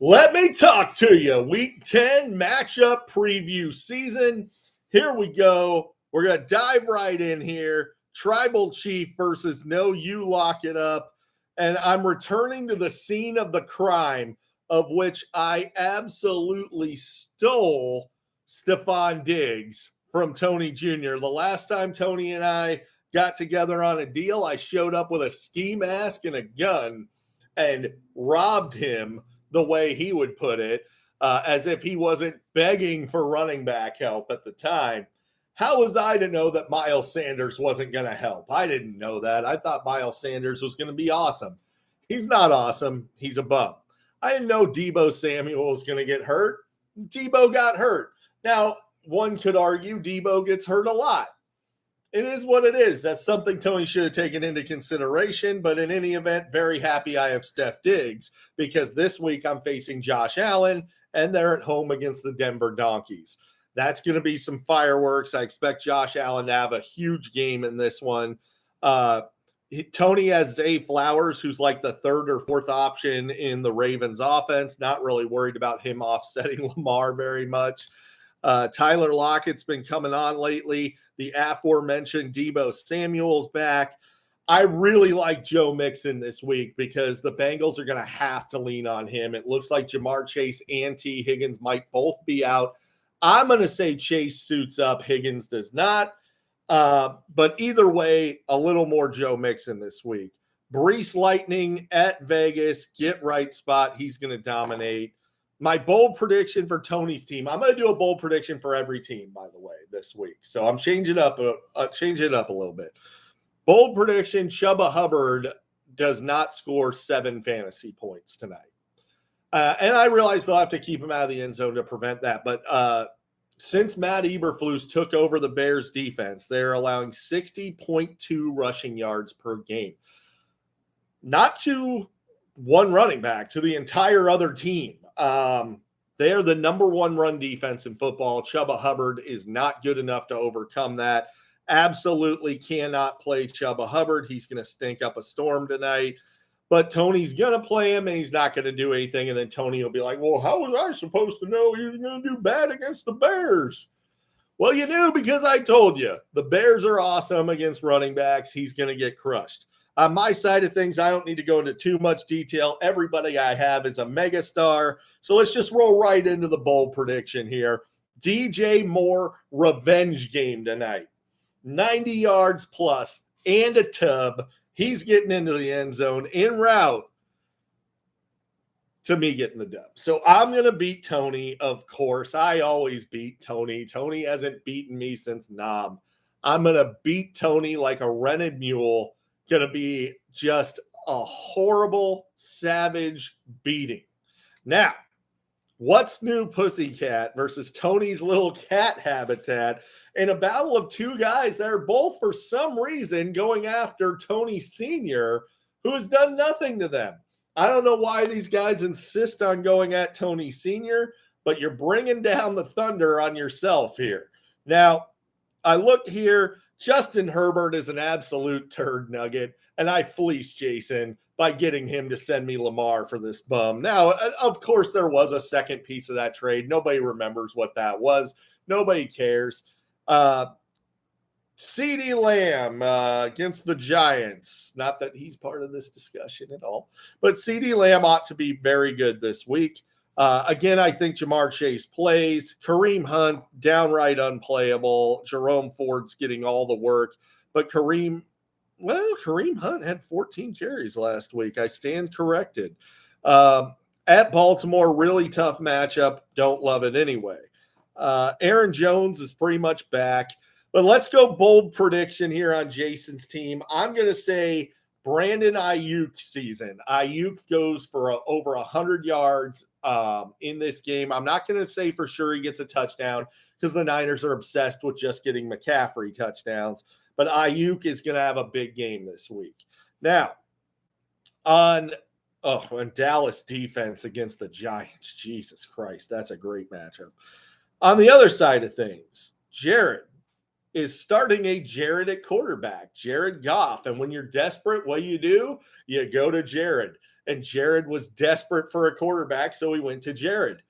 Let me talk to you. Week 10 matchup preview season. Here we go. We're going to dive right in here. Tribal Chief versus No You Lock It Up. And I'm returning to the scene of the crime of which I absolutely stole Stephon Diggs from Tony Jr. The last time Tony and I got together on a deal, I showed up with a ski mask and a gun and robbed him the way he would put it, as if he wasn't begging for running back help at the time. How was I to know that Miles Sanders wasn't going to help? I didn't know that. I thought Miles Sanders was going to be awesome. He's not awesome. He's a bum. I didn't know Deebo Samuel was going to get hurt. Deebo got hurt. Now, one could argue Deebo gets hurt a lot. It is what it is. That's something Tony should have taken into consideration. But in any event, very happy I have Steph Diggs because this week I'm facing Josh Allen and they're at home against the Denver Donkeys. That's going to be some fireworks. I expect Josh Allen to have a huge game in this one. Tony has Zay Flowers, who's like the third or fourth option in the Ravens offense. Not really worried about him offsetting Lamar very much. Tyler Lockett's been coming on lately. The aforementioned Deebo Samuel's back. I really like Joe Mixon this week because the Bengals are going to have to lean on him. It looks like Jamar Chase and T. Higgins might both be out. I'm going to say Chase suits up. Higgins does not. But either way, a little more Joe Mixon this week. Brees Lightning at Vegas. Get right spot. He's going to dominate. My bold prediction for Tony's team. I'm going to do a bold prediction for every team, by the way, this week. So I'm changing it up a little bit. Bold prediction: Chuba Hubbard does not score 7 fantasy points tonight. And I realize they'll have to keep him out of the end zone to prevent that. But since Matt Eberflus took over the Bears defense, they're allowing 60.2 rushing yards per game. Not to one running back, to the entire other team. They are the number one run defense in football. Chuba Hubbard is not good enough to overcome that. Absolutely cannot play Chuba Hubbard. He's going to stink up a storm tonight. But Tony's going to play him, and he's not going to do anything. And then Tony will be like, well, how was I supposed to know he was going to do bad against the Bears? Well, you knew because I told you. The Bears are awesome against running backs. He's going to get crushed. On my side of things, I don't need to go into too much detail. Everybody I have is a megastar. So let's just roll right into the bold prediction here. DJ Moore revenge game tonight. 90 yards plus and a tub. He's getting into the end zone en route to me getting the dub. So I'm going to beat Tony, of course. I always beat Tony. Tony hasn't beaten me since Nam. I'm going to beat Tony like a rented mule. Going to be just a horrible, savage beating. Now, what's new Pussycat versus Tony's little cat habitat in a battle of two guys that are both, for some reason, going after Tony Sr., who has done nothing to them. I don't know why these guys insist on going at Tony Sr., but you're bringing down the thunder on yourself here. Now, I look here. Justin Herbert is an absolute turd nugget, and I fleeced Jason by getting him to send me Lamar for this bum. Now, of course, there was a second piece of that trade. Nobody remembers what that was. Nobody cares. CeeDee Lamb against the Giants. Not that he's part of this discussion at all, but CeeDee Lamb ought to be very good this week. Again, I think Jamar Chase plays. Kareem Hunt, downright unplayable. Jerome Ford's getting all the work. But Kareem Hunt had 14 carries last week. I stand corrected. At Baltimore, really tough matchup. Don't love it anyway. Aaron Jones is pretty much back. But let's go bold prediction here on Jason's team. I'm going to say Brandon Ayuk season. Ayuk goes for over 100 yards in this game. I'm not going to say for sure he gets a touchdown because the Niners are obsessed with just getting McCaffrey touchdowns. But Ayuk is going to have a big game this week. Now, on Dallas defense against the Giants. Jesus Christ, that's a great matchup. On the other side of things, Jared is starting a Jared at quarterback, Jared Goff. And when you're desperate, what do? You go to Jared. and Jared was desperate for a quarterback, so he went to Jared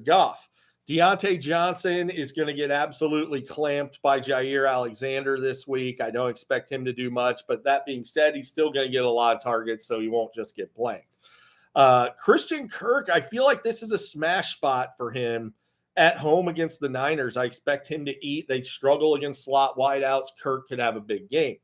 Goff. Deontay Johnson is going to get absolutely clamped by Jair Alexander this week. I don't expect him to do much, but that being said, he's still going to get a lot of targets, so he won't just get blanked. Christian Kirk, I feel like this is a smash spot for him at home against the Niners. I expect him to eat. They struggle against slot wideouts. Kirk could have a big game.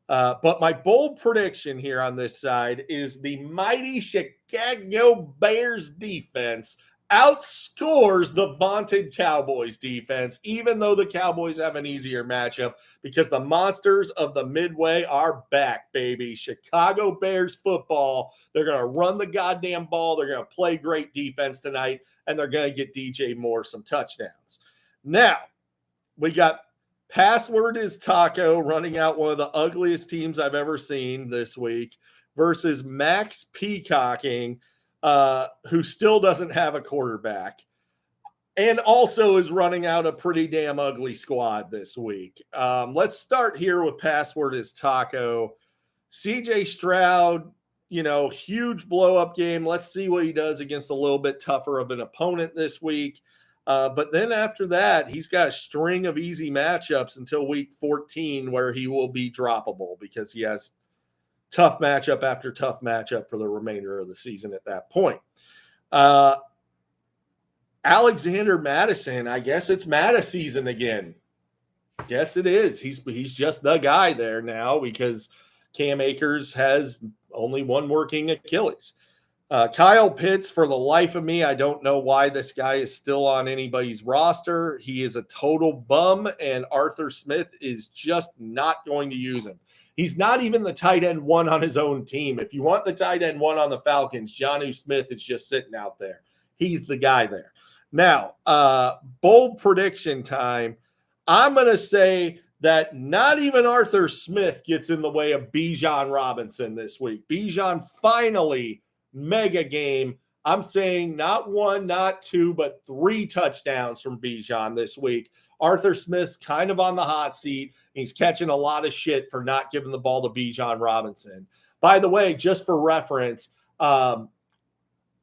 But my bold prediction here on this side is the mighty Chicago Bears defense outscores the vaunted Cowboys defense, even though the Cowboys have an easier matchup because the monsters of the Midway are back, baby. Chicago Bears football. They're going to run the goddamn ball. They're going to play great defense tonight, and they're going to get DJ Moore some touchdowns. Now, we got Password is Taco running out one of the ugliest teams I've ever seen this week versus Max Peacocking, who still doesn't have a quarterback and also is running out a pretty damn ugly squad this week. Let's start here with Password is Taco. CJ Stroud, huge blow-up game. Let's see what he does against a little bit tougher of an opponent this week. But then after that, he's got a string of easy matchups until week 14 where he will be droppable because he has tough matchup after tough matchup for the remainder of the season at that point. Alexander Madison, I guess it's Matta season again. Yes, it is. He's just the guy there now because Cam Akers has only one working Achilles. Kyle Pitts, for the life of me, I don't know why this guy is still on anybody's roster. He is a total bum, and Arthur Smith is just not going to use him. He's not even the tight end one on his own team. If you want the tight end one on the Falcons, Jonnu Smith is just sitting out there. He's the guy there. Now, bold prediction time. I'm going to say that not even Arthur Smith gets in the way of Bijan Robinson this week. Bijan finally mega game. I'm saying not one, not two, but 3 touchdowns from Bijan this week. Arthur Smith's kind of on the hot seat. He's catching a lot of shit for not giving the ball to Bijan Robinson. By the way, just for reference, Bijan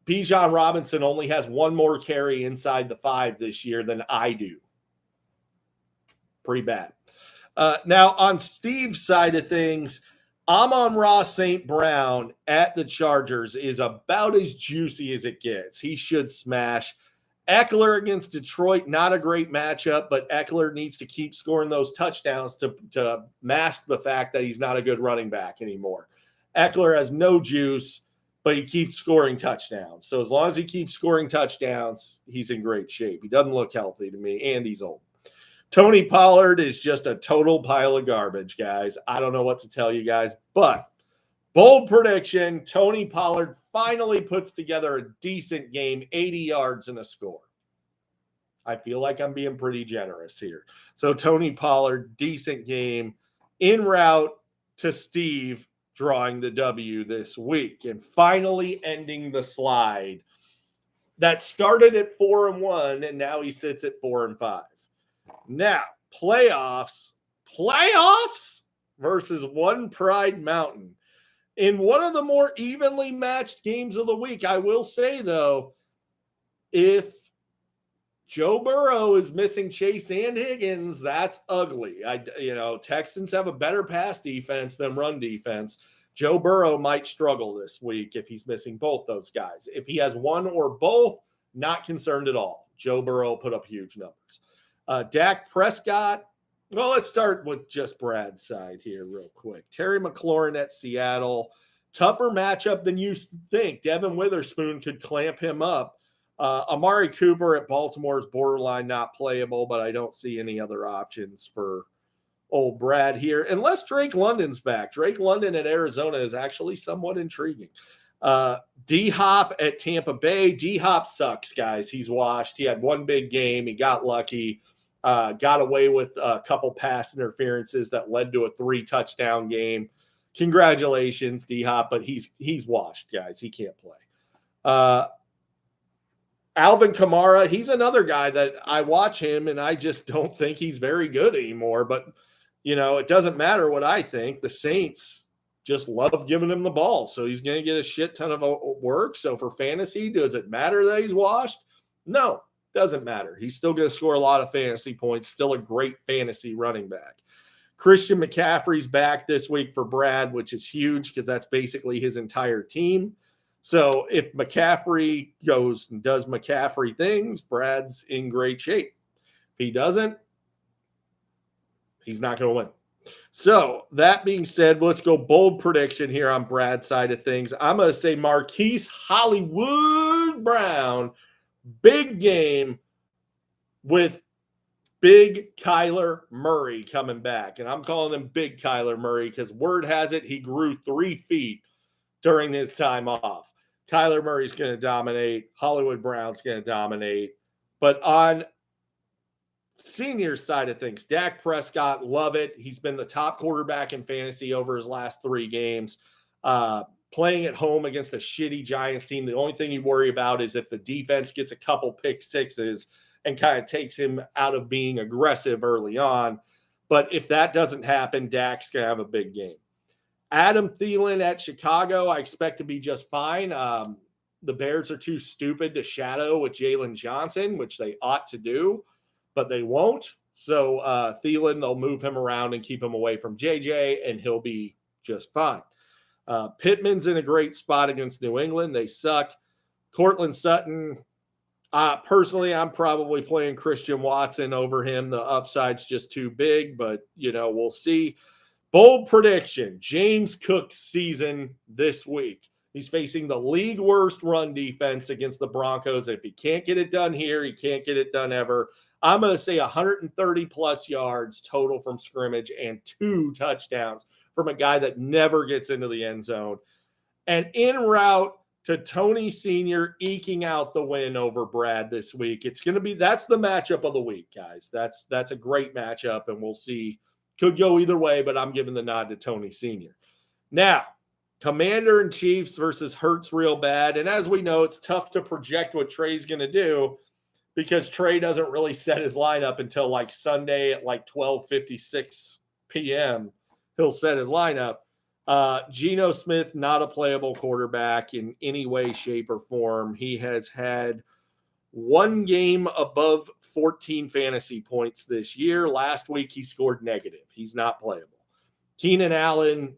Robinson only has one more carry inside the 5 this year than I do. Pretty bad. Now, on Steve's side of things, Amon-Ra St. Brown at the Chargers is about as juicy as it gets. He should smash. Eckler against Detroit, not a great matchup, but Eckler needs to keep scoring those touchdowns to mask the fact that he's not a good running back anymore. Eckler has no juice, but he keeps scoring touchdowns. So as long as he keeps scoring touchdowns, he's in great shape. He doesn't look healthy to me, and he's old. Tony Pollard is just a total pile of garbage, guys. I don't know what to tell you guys, but bold prediction, Tony Pollard finally puts together a decent game, 80 yards and a score. I feel like I'm being pretty generous here. So Tony Pollard, decent game, en route to Steve drawing the W this week and finally ending the slide that started at 4-1 and now he sits at 4-5. Now, playoffs versus One Pride Mountain. In one of the more evenly matched games of the week, I will say, though, if Joe Burrow is missing Chase and Higgins, that's ugly. Texans have a better pass defense than run defense. Joe Burrow might struggle this week if he's missing both those guys. If he has one or both, not concerned at all. Joe Burrow put up huge numbers. Dak Prescott, well, let's start with just Brad's side here real quick. Terry McLaurin at Seattle, tougher matchup than you think. Devin Witherspoon could clamp him up. Amari Cooper at Baltimore is borderline not playable, but I don't see any other options for old Brad here, unless Drake London's back. Drake London at Arizona is actually somewhat intriguing. D-Hop at Tampa Bay. D-Hop sucks, guys. He's washed. He had one big game. He got lucky. Got away with a couple pass interferences that led to a 3-touchdown game. Congratulations, D-Hop, but he's washed, guys. He can't play. Alvin Kamara, he's another guy that I watch him, and I just don't think he's very good anymore. But, it doesn't matter what I think. The Saints just love giving him the ball. So he's going to get a shit ton of work. So for fantasy, does it matter that he's washed? No, doesn't matter. He's still going to score a lot of fantasy points, still a great fantasy running back. Christian McCaffrey's back this week for Brad, which is huge because that's basically his entire team. So if McCaffrey goes and does McCaffrey things, Brad's in great shape. If he doesn't, he's not going to win. So that being said, let's go bold prediction here on Brad's side of things. I'm going to say Marquise Hollywood Brown, big game with big Kyler Murray coming back. And I'm calling him big Kyler Murray because word has it he grew 3 feet during his time off. Kyler Murray's going to dominate. Hollywood Brown's going to dominate. But on senior side of things, Dak Prescott, love it. He's been the top quarterback in fantasy over his last 3 games. Playing at home against a shitty Giants team, the only thing you worry about is if the defense gets a couple pick sixes and kind of takes him out of being aggressive early on. But if that doesn't happen, Dak's going to have a big game. Adam Thielen at Chicago, I expect to be just fine. The Bears are too stupid to shadow with Jalen Johnson, which they ought to do, but they won't. So Thielen, they'll move him around and keep him away from JJ, and he'll be just fine. Pittman's in a great spot against New England. They suck. Cortland Sutton, personally, I'm probably playing Christian Watson over him. The upside's just too big, but, we'll see. Bold prediction, James Cook's season this week. He's facing the league worst run defense against the Broncos. If he can't get it done here, he can't get it done ever. I'm going to say 130-plus yards total from scrimmage and 2 touchdowns from a guy that never gets into the end zone. And en route to Tony Sr. eking out the win over Brad this week. That's the matchup of the week, guys. That's a great matchup, and we'll see. Could go either way, but I'm giving the nod to Tony Sr. Now, Commander and Chiefs versus Hurts real bad. And as we know, it's tough to project what Trey's going to do because Trey doesn't really set his lineup until like Sunday at like 12:56 p.m. He'll set his lineup. Geno Smith, not a playable quarterback in any way, shape, or form. He has had 1 game above 14 fantasy points this year. Last week, he scored negative. He's not playable. Keenan Allen,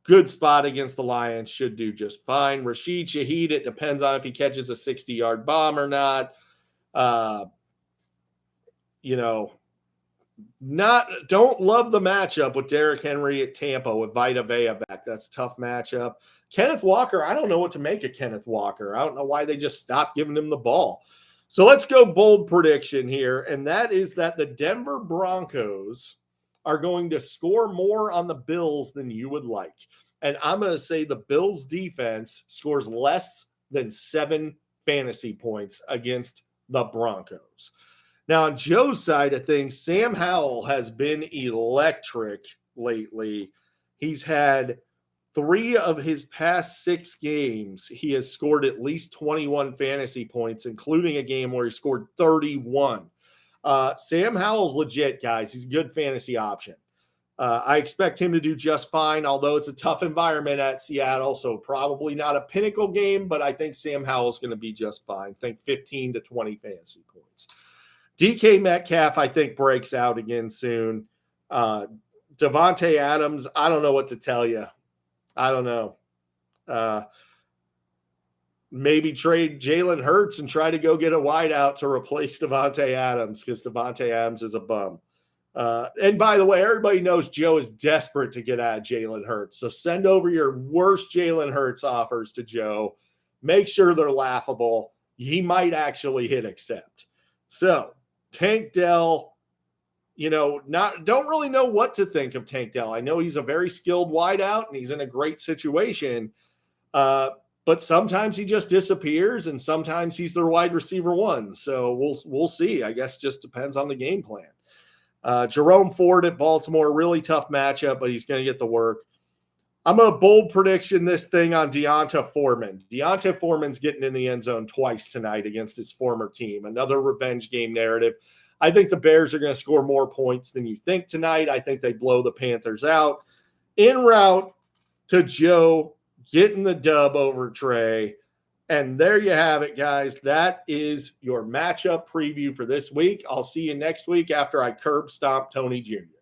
good spot against the Lions, should do just fine. Rashid Shaheed, it depends on if he catches a 60-yard bomb or not. Don't love the matchup with Derrick Henry at Tampa with Vita Vea back. That's a tough matchup. Kenneth Walker, I don't know what to make of Kenneth Walker. I don't know why they just stopped giving him the ball. So let's go bold prediction here, and that is that the Denver Broncos are going to score more on the Bills than you would like. And I'm going to say the Bills defense scores less than 7 fantasy points against the Broncos. Now, on Joe's side of things, Sam Howell has been electric lately. He's had 3 of his past 6 games. He has scored at least 21 fantasy points, including a game where he scored 31. Sam Howell's legit, guys. He's a good fantasy option. I expect him to do just fine, although it's a tough environment at Seattle, so probably not a pinnacle game, but I think Sam Howell's going to be just fine. I think 15 to 20 fantasy points. DK Metcalf, I think, breaks out again soon. Devontae Adams, I don't know what to tell you. I don't know. Maybe trade Jalen Hurts and try to go get a wideout to replace Devontae Adams because Devontae Adams is a bum. And by the way, everybody knows Joe is desperate to get out of Jalen Hurts. So send over your worst Jalen Hurts offers to Joe. Make sure they're laughable. He might actually hit accept. So Tank Dell, don't really know what to think of Tank Dell. I know he's a very skilled wideout and he's in a great situation. But sometimes he just disappears and sometimes he's their wide receiver 1. So we'll see. I guess just depends on the game plan. Jerome Ford at Baltimore, really tough matchup, but he's going to get the work. I'm going to bold prediction this thing on Deonta Foreman. Deonta Foreman's getting in the end zone twice tonight against his former team. Another revenge game narrative. I think the Bears are going to score more points than you think tonight. I think they blow the Panthers out. En route to Joe getting the dub over Trey. And there you have it, guys. That is your matchup preview for this week. I'll see you next week after I curb stomp Tony Jr.